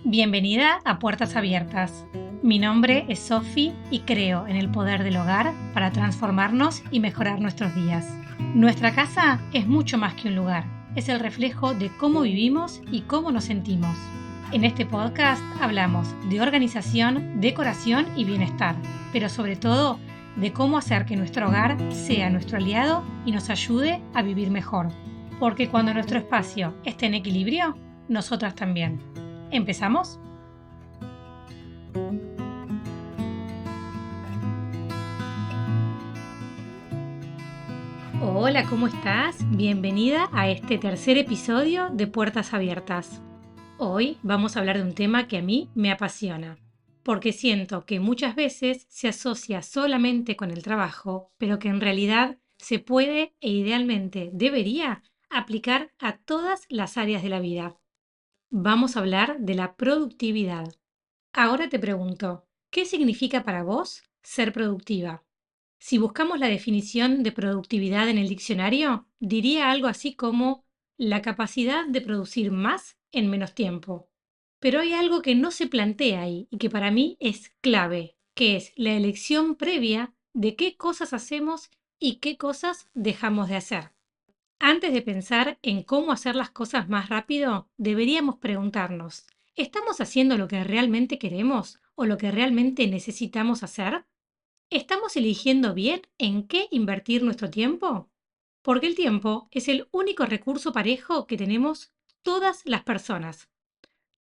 Bienvenida a Puertas Abiertas. Mi nombre es Sofi y creo en el poder del hogar para transformarnos y mejorar nuestros días. Nuestra casa es mucho más que un lugar, es el reflejo de cómo vivimos y cómo nos sentimos. En este podcast hablamos de organización, decoración y bienestar, pero sobre todo de cómo hacer que nuestro hogar sea nuestro aliado y nos ayude a vivir mejor. Porque cuando nuestro espacio esté en equilibrio, nosotras también. ¿Empezamos? Hola, ¿cómo estás? Bienvenida a este tercer episodio de Puertas Abiertas. Hoy vamos a hablar de un tema que a mí me apasiona, porque siento que muchas veces se asocia solamente con el trabajo, pero que en realidad se puede e idealmente debería aplicar a todas las áreas de la vida. Vamos a hablar de la productividad. Ahora te pregunto, ¿qué significa para vos ser productiva? Si buscamos la definición de productividad en el diccionario, diría algo así como la capacidad de producir más en menos tiempo. Pero hay algo que no se plantea ahí y que para mí es clave, que es la elección previa de qué cosas hacemos y qué cosas dejamos de hacer. Antes de pensar en cómo hacer las cosas más rápido, deberíamos preguntarnos, ¿estamos haciendo lo que realmente queremos o lo que realmente necesitamos hacer? ¿Estamos eligiendo bien en qué invertir nuestro tiempo? Porque el tiempo es el único recurso parejo que tenemos todas las personas.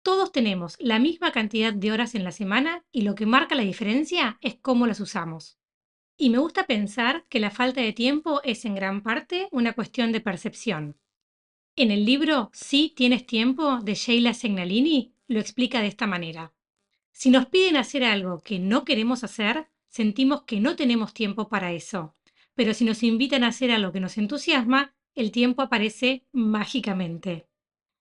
Todos tenemos la misma cantidad de horas en la semana y lo que marca la diferencia es cómo las usamos. Y me gusta pensar que la falta de tiempo es en gran parte una cuestión de percepción. En el libro Sí tienes tiempo de Sheila Segnalini lo explica de esta manera. Si nos piden hacer algo que no queremos hacer, sentimos que no tenemos tiempo para eso. Pero si nos invitan a hacer algo que nos entusiasma, el tiempo aparece mágicamente.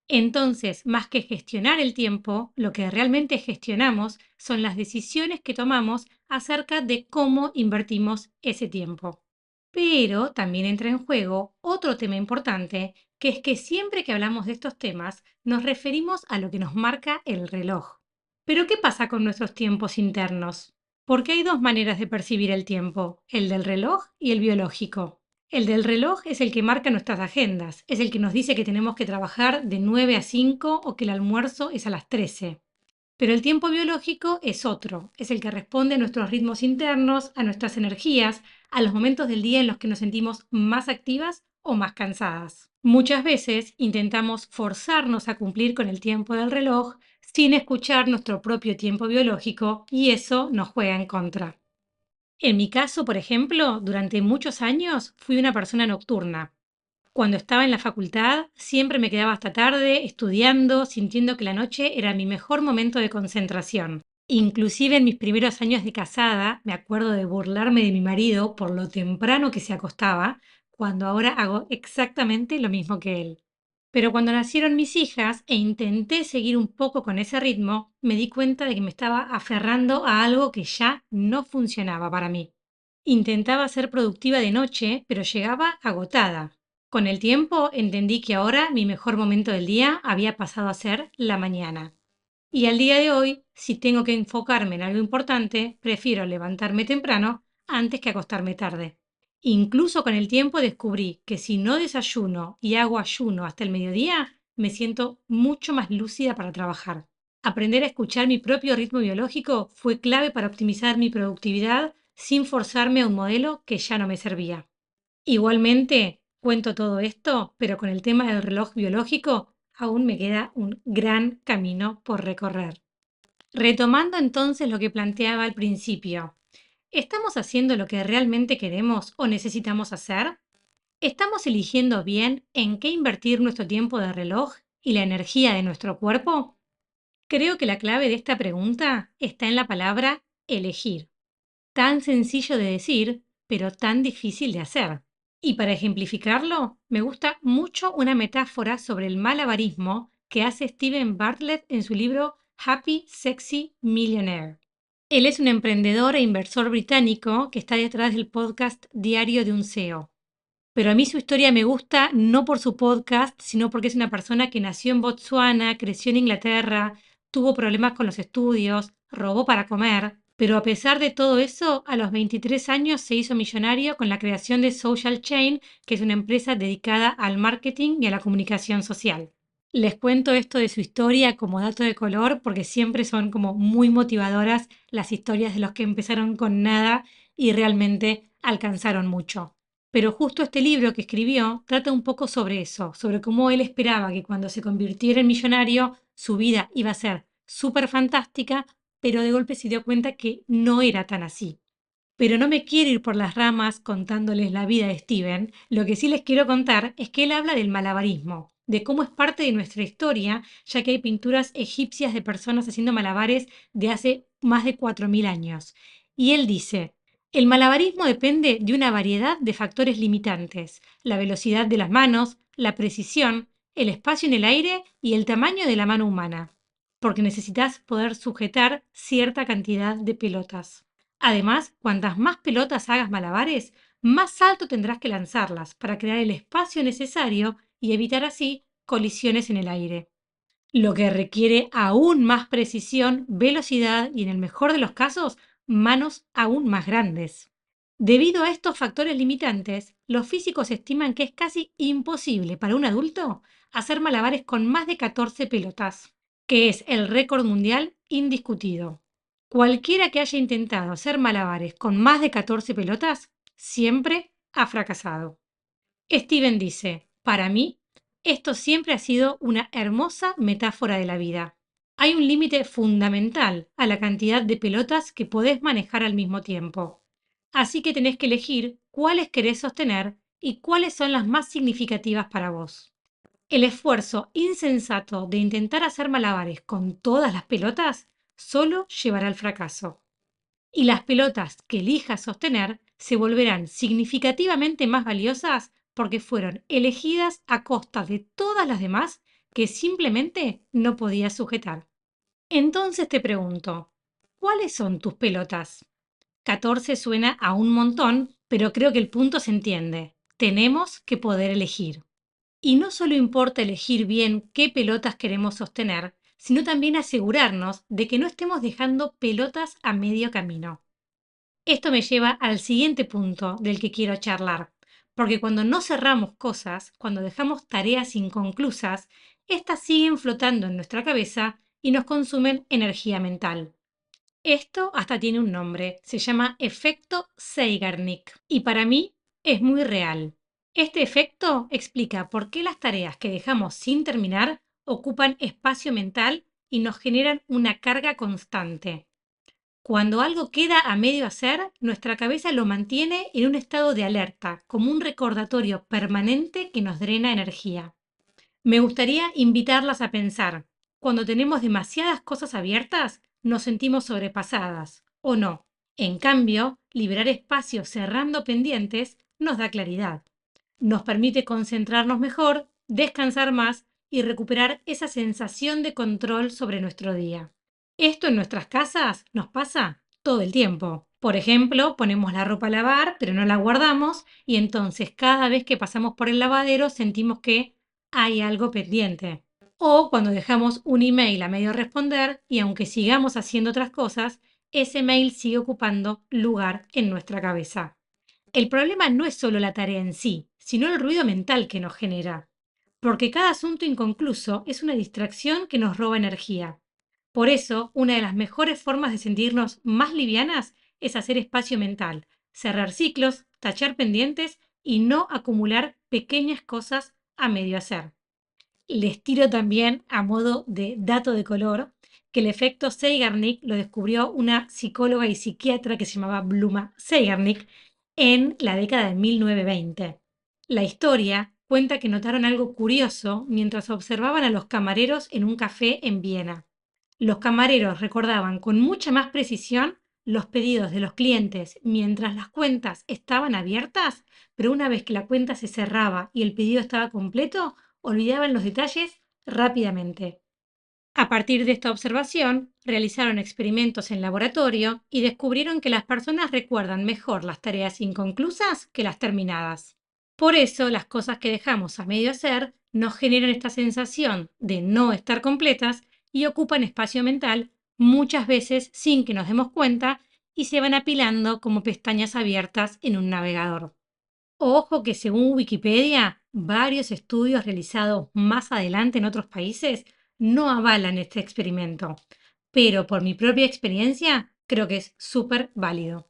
Entonces, más que gestionar el tiempo, lo que realmente gestionamos son las decisiones que tomamos acerca de cómo invertimos ese tiempo. Pero también entra en juego otro tema importante, que es que siempre que hablamos de estos temas nos referimos a lo que nos marca el reloj. Pero ¿qué pasa con nuestros tiempos internos? Porque hay dos maneras de percibir el tiempo, el del reloj y el biológico. El del reloj es el que marca nuestras agendas, es el que nos dice que tenemos que trabajar de 9 a 5 o que el almuerzo es a las 13. Pero el tiempo biológico es otro, es el que responde a nuestros ritmos internos, a nuestras energías, a los momentos del día en los que nos sentimos más activas o más cansadas. Muchas veces intentamos forzarnos a cumplir con el tiempo del reloj sin escuchar nuestro propio tiempo biológico y eso nos juega en contra. En mi caso, por ejemplo, durante muchos años fui una persona nocturna. Cuando estaba en la facultad, siempre me quedaba hasta tarde estudiando, sintiendo que la noche era mi mejor momento de concentración. Inclusive en mis primeros años de casada, me acuerdo de burlarme de mi marido por lo temprano que se acostaba, cuando ahora hago exactamente lo mismo que él. Pero cuando nacieron mis hijas e intenté seguir un poco con ese ritmo, me di cuenta de que me estaba aferrando a algo que ya no funcionaba para mí. Intentaba ser productiva de noche, pero llegaba agotada. Con el tiempo entendí que ahora mi mejor momento del día había pasado a ser la mañana. Y al día de hoy, si tengo que enfocarme en algo importante, prefiero levantarme temprano antes que acostarme tarde. Incluso con el tiempo descubrí que si no desayuno y hago ayuno hasta el mediodía, me siento mucho más lúcida para trabajar. Aprender a escuchar mi propio ritmo biológico fue clave para optimizar mi productividad sin forzarme a un modelo que ya no me servía. Igualmente, cuento todo esto, pero con el tema del reloj biológico aún me queda un gran camino por recorrer. Retomando entonces lo que planteaba al principio, ¿estamos haciendo lo que realmente queremos o necesitamos hacer? ¿Estamos eligiendo bien en qué invertir nuestro tiempo de reloj y la energía de nuestro cuerpo? Creo que la clave de esta pregunta está en la palabra elegir. Tan sencillo de decir, pero tan difícil de hacer. Y para ejemplificarlo, me gusta mucho una metáfora sobre el malabarismo que hace Steven Bartlett en su libro Happy Sexy Millionaire. Él es un emprendedor e inversor británico que está detrás del podcast Diario de un CEO. Pero a mí su historia me gusta no por su podcast, sino porque es una persona que nació en Botsuana, creció en Inglaterra, tuvo problemas con los estudios, robó para comer, pero a pesar de todo eso, a los 23 años se hizo millonario con la creación de Social Chain, que es una empresa dedicada al marketing y a la comunicación social. Les cuento esto de su historia como dato de color porque siempre son como muy motivadoras las historias de los que empezaron con nada y realmente alcanzaron mucho. Pero justo este libro que escribió trata un poco sobre eso, sobre cómo él esperaba que cuando se convirtiera en millonario su vida iba a ser súper fantástica, pero de golpe se dio cuenta que no era tan así. Pero no me quiero ir por las ramas contándoles la vida de Steven. Lo que sí les quiero contar es que él habla del malabarismo, de cómo es parte de nuestra historia, ya que hay pinturas egipcias de personas haciendo malabares de hace más de 4.000 años. Y él dice, el malabarismo depende de una variedad de factores limitantes, la velocidad de las manos, la precisión, el espacio en el aire y el tamaño de la mano humana, porque necesitas poder sujetar cierta cantidad de pelotas. Además, cuantas más pelotas hagas malabares, más alto tendrás que lanzarlas para crear el espacio necesario y evitar así colisiones en el aire, lo que requiere aún más precisión, velocidad y, en el mejor de los casos, manos aún más grandes. Debido a estos factores limitantes, los físicos estiman que es casi imposible para un adulto hacer malabares con más de 14 pelotas, que es el récord mundial indiscutido. Cualquiera que haya intentado hacer malabares con más de 14 pelotas siempre ha fracasado. Steven dice, para mí, esto siempre ha sido una hermosa metáfora de la vida. Hay un límite fundamental a la cantidad de pelotas que podés manejar al mismo tiempo. Así que tenés que elegir cuáles querés sostener y cuáles son las más significativas para vos. El esfuerzo insensato de intentar hacer malabares con todas las pelotas solo llevará al fracaso. Y las pelotas que elijas sostener se volverán significativamente más valiosas porque fueron elegidas a costa de todas las demás que simplemente no podías sujetar. Entonces te pregunto, ¿cuáles son tus pelotas? 14 suena a un montón, pero creo que el punto se entiende. Tenemos que poder elegir. Y no solo importa elegir bien qué pelotas queremos sostener, sino también asegurarnos de que no estemos dejando pelotas a medio camino. Esto me lleva al siguiente punto del que quiero charlar, porque cuando no cerramos cosas, cuando dejamos tareas inconclusas, estas siguen flotando en nuestra cabeza y nos consumen energía mental. Esto hasta tiene un nombre, se llama efecto Zeigarnik y para mí es muy real. Este efecto explica por qué las tareas que dejamos sin terminar ocupan espacio mental y nos generan una carga constante. Cuando algo queda a medio hacer, nuestra cabeza lo mantiene en un estado de alerta, como un recordatorio permanente que nos drena energía. Me gustaría invitarlas a pensar, cuando tenemos demasiadas cosas abiertas, nos sentimos sobrepasadas, ¿o no? En cambio, liberar espacio cerrando pendientes nos da claridad. Nos permite concentrarnos mejor, descansar más y recuperar esa sensación de control sobre nuestro día. Esto en nuestras casas nos pasa todo el tiempo. Por ejemplo, ponemos la ropa a lavar, pero no la guardamos y entonces cada vez que pasamos por el lavadero sentimos que hay algo pendiente. O cuando dejamos un email a medio responder y aunque sigamos haciendo otras cosas, ese mail sigue ocupando lugar en nuestra cabeza. El problema no es solo la tarea en sí, sino el ruido mental que nos genera. Porque cada asunto inconcluso es una distracción que nos roba energía. Por eso, una de las mejores formas de sentirnos más livianas es hacer espacio mental, cerrar ciclos, tachar pendientes y no acumular pequeñas cosas a medio hacer. Les tiro también, a modo de dato de color, que el efecto Zeigarnik lo descubrió una psicóloga y psiquiatra que se llamaba Bluma Zeigarnik en la década de 1920. La historia cuenta que notaron algo curioso mientras observaban a los camareros en un café en Viena. Los camareros recordaban con mucha más precisión los pedidos de los clientes mientras las cuentas estaban abiertas, pero una vez que la cuenta se cerraba y el pedido estaba completo, olvidaban los detalles rápidamente. A partir de esta observación, realizaron experimentos en laboratorio y descubrieron que las personas recuerdan mejor las tareas inconclusas que las terminadas. Por eso, las cosas que dejamos a medio hacer nos generan esta sensación de no estar completas y ocupan espacio mental muchas veces sin que nos demos cuenta y se van apilando como pestañas abiertas en un navegador. Ojo que según Wikipedia, varios estudios realizados más adelante en otros países no avalan este experimento, pero por mi propia experiencia creo que es súper válido.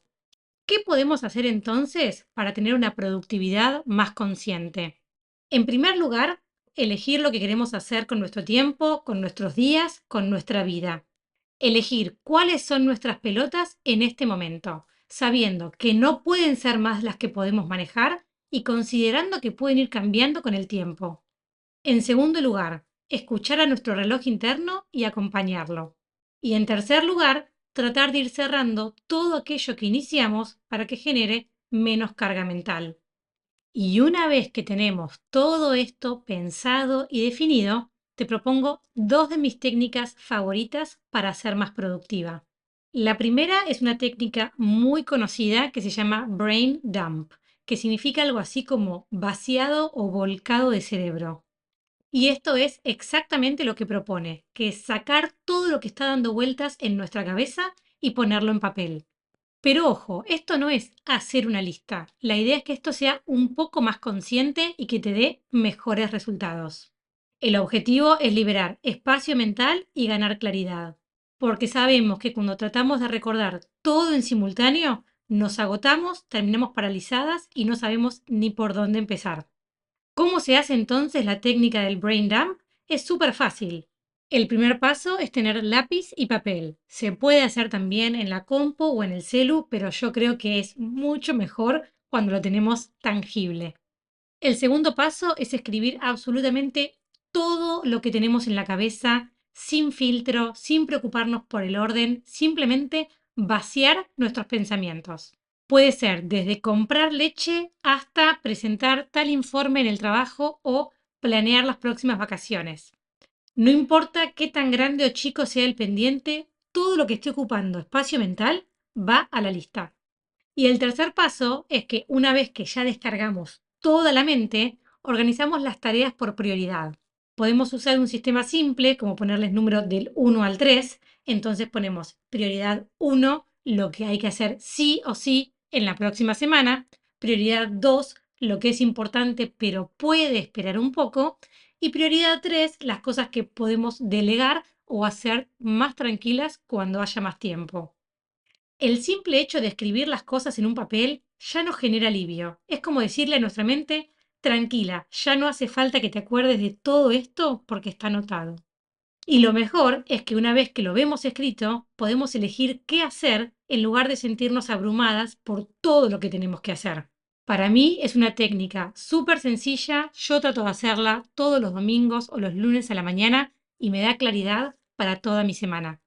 ¿Qué podemos hacer entonces para tener una productividad más consciente? En primer lugar, elegir lo que queremos hacer con nuestro tiempo, con nuestros días, con nuestra vida. Elegir cuáles son nuestras pelotas en este momento, sabiendo que no pueden ser más las que podemos manejar y considerando que pueden ir cambiando con el tiempo. En segundo lugar, escuchar a nuestro reloj interno y acompañarlo. Y en tercer lugar, tratar de ir cerrando todo aquello que iniciamos para que genere menos carga mental. Y una vez que tenemos todo esto pensado y definido, te propongo dos de mis técnicas favoritas para ser más productiva. La primera es una técnica muy conocida que se llama brain dump, que significa algo así como vaciado o volcado de cerebro. Y esto es exactamente lo que propone, que es sacar todo lo que está dando vueltas en nuestra cabeza y ponerlo en papel. Pero ojo, esto no es hacer una lista. La idea es que esto sea un poco más consciente y que te dé mejores resultados. El objetivo es liberar espacio mental y ganar claridad, porque sabemos que cuando tratamos de recordar todo en simultáneo, nos agotamos, terminamos paralizadas y no sabemos ni por dónde empezar. ¿Cómo se hace entonces la técnica del brain dump? Es súper fácil. El primer paso es tener lápiz y papel. Se puede hacer también en la compu o en el celu, pero yo creo que es mucho mejor cuando lo tenemos tangible. El segundo paso es escribir absolutamente todo lo que tenemos en la cabeza, sin filtro, sin preocuparnos por el orden, simplemente vaciar nuestros pensamientos. Puede ser desde comprar leche hasta presentar tal informe en el trabajo o planear las próximas vacaciones. No importa qué tan grande o chico sea el pendiente, todo lo que esté ocupando espacio mental va a la lista. Y el tercer paso es que una vez que ya descargamos toda la mente, organizamos las tareas por prioridad. Podemos usar un sistema simple, como ponerles números del 1 al 3. Entonces ponemos prioridad 1, lo que hay que hacer sí o sí en la próxima semana. Prioridad 2, lo que es importante pero puede esperar un poco. Y prioridad 3, las cosas que podemos delegar o hacer más tranquilas cuando haya más tiempo. El simple hecho de escribir las cosas en un papel ya nos genera alivio. Es como decirle a nuestra mente, tranquila, ya no hace falta que te acuerdes de todo esto porque está anotado. Y lo mejor es que una vez que lo vemos escrito, podemos elegir qué hacer en lugar de sentirnos abrumadas por todo lo que tenemos que hacer. Para mí es una técnica súper sencilla, yo trato de hacerla todos los domingos o los lunes a la mañana y me da claridad para toda mi semana.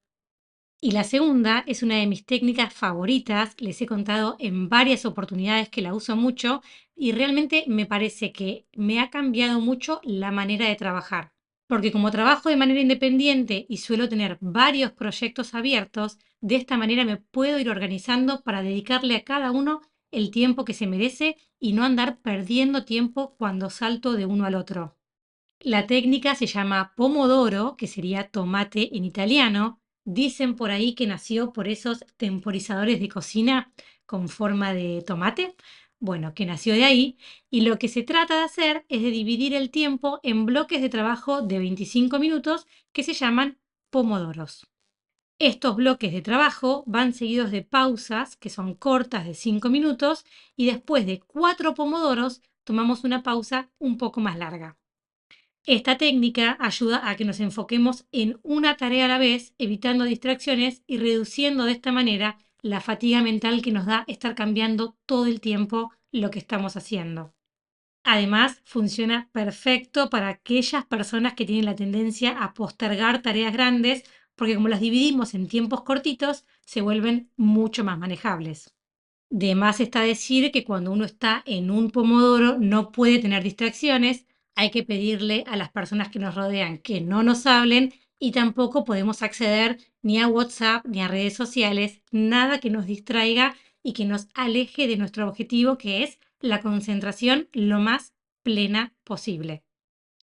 Y la segunda es una de mis técnicas favoritas, les he contado en varias oportunidades que la uso mucho y realmente me parece que me ha cambiado mucho la manera de trabajar. Porque como trabajo de manera independiente y suelo tener varios proyectos abiertos, de esta manera me puedo ir organizando para dedicarle a cada uno el tiempo que se merece y no andar perdiendo tiempo cuando salto de uno al otro. La técnica se llama pomodoro, que sería tomate en italiano. Dicen por ahí que nació por esos temporizadores de cocina con forma de tomate. Bueno, que nació de ahí. Y lo que se trata de hacer es de dividir el tiempo en bloques de trabajo de 25 minutos que se llaman pomodoros. Estos bloques de trabajo van seguidos de pausas que son cortas de 5 minutos y después de 4 pomodoros tomamos una pausa un poco más larga. Esta técnica ayuda a que nos enfoquemos en una tarea a la vez, evitando distracciones y reduciendo de esta manera la fatiga mental que nos da estar cambiando todo el tiempo lo que estamos haciendo. Además, funciona perfecto para aquellas personas que tienen la tendencia a postergar tareas grandes, porque como las dividimos en tiempos cortitos, se vuelven mucho más manejables. De más está decir que cuando uno está en un pomodoro no puede tener distracciones, hay que pedirle a las personas que nos rodean que no nos hablen y tampoco podemos acceder ni a WhatsApp ni a redes sociales, nada que nos distraiga y que nos aleje de nuestro objetivo que es la concentración lo más plena posible.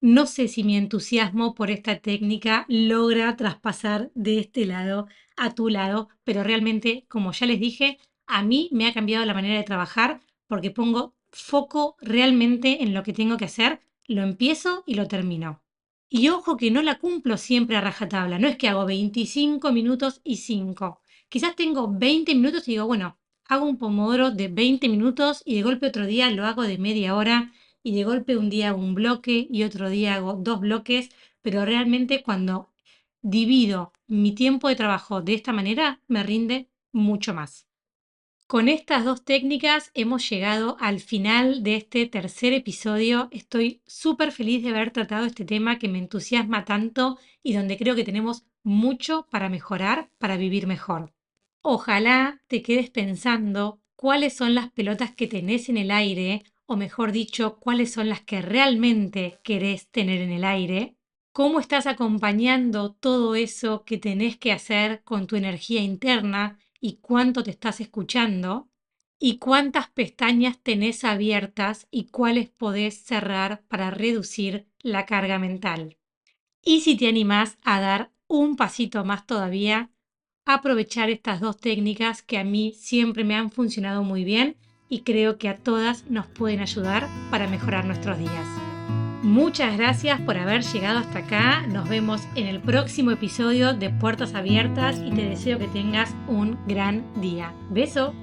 No sé si mi entusiasmo por esta técnica logra traspasar de este lado a tu lado, pero realmente, como ya les dije, a mí me ha cambiado la manera de trabajar porque pongo foco realmente en lo que tengo que hacer, lo empiezo y lo termino. Y ojo que no la cumplo siempre a rajatabla, no es que hago 25 minutos y 5. Quizás tengo 20 minutos y digo, bueno, hago un pomodoro de 20 minutos y de golpe otro día lo hago de media hora y de golpe un día hago un bloque y otro día hago 2 bloques, pero realmente cuando divido mi tiempo de trabajo de esta manera me rinde mucho más. Con estas 2 técnicas hemos llegado al final de este tercer episodio. Estoy súper feliz de haber tratado este tema que me entusiasma tanto y donde creo que tenemos mucho para mejorar, para vivir mejor. Ojalá te quedes pensando cuáles son las pelotas que tenés en el aire, o mejor dicho, cuáles son las que realmente querés tener en el aire. ¿Cómo estás acompañando todo eso que tenés que hacer con tu energía interna y cuánto te estás escuchando? ¿Y cuántas pestañas tenés abiertas y cuáles podés cerrar para reducir la carga mental? Y si te animás a dar un pasito más todavía, aprovechar estas 2 técnicas que a mí siempre me han funcionado muy bien y creo que a todas nos pueden ayudar para mejorar nuestros días. Muchas gracias por haber llegado hasta acá. Nos vemos en el próximo episodio de Puertas Abiertas y te deseo que tengas un gran día. Beso.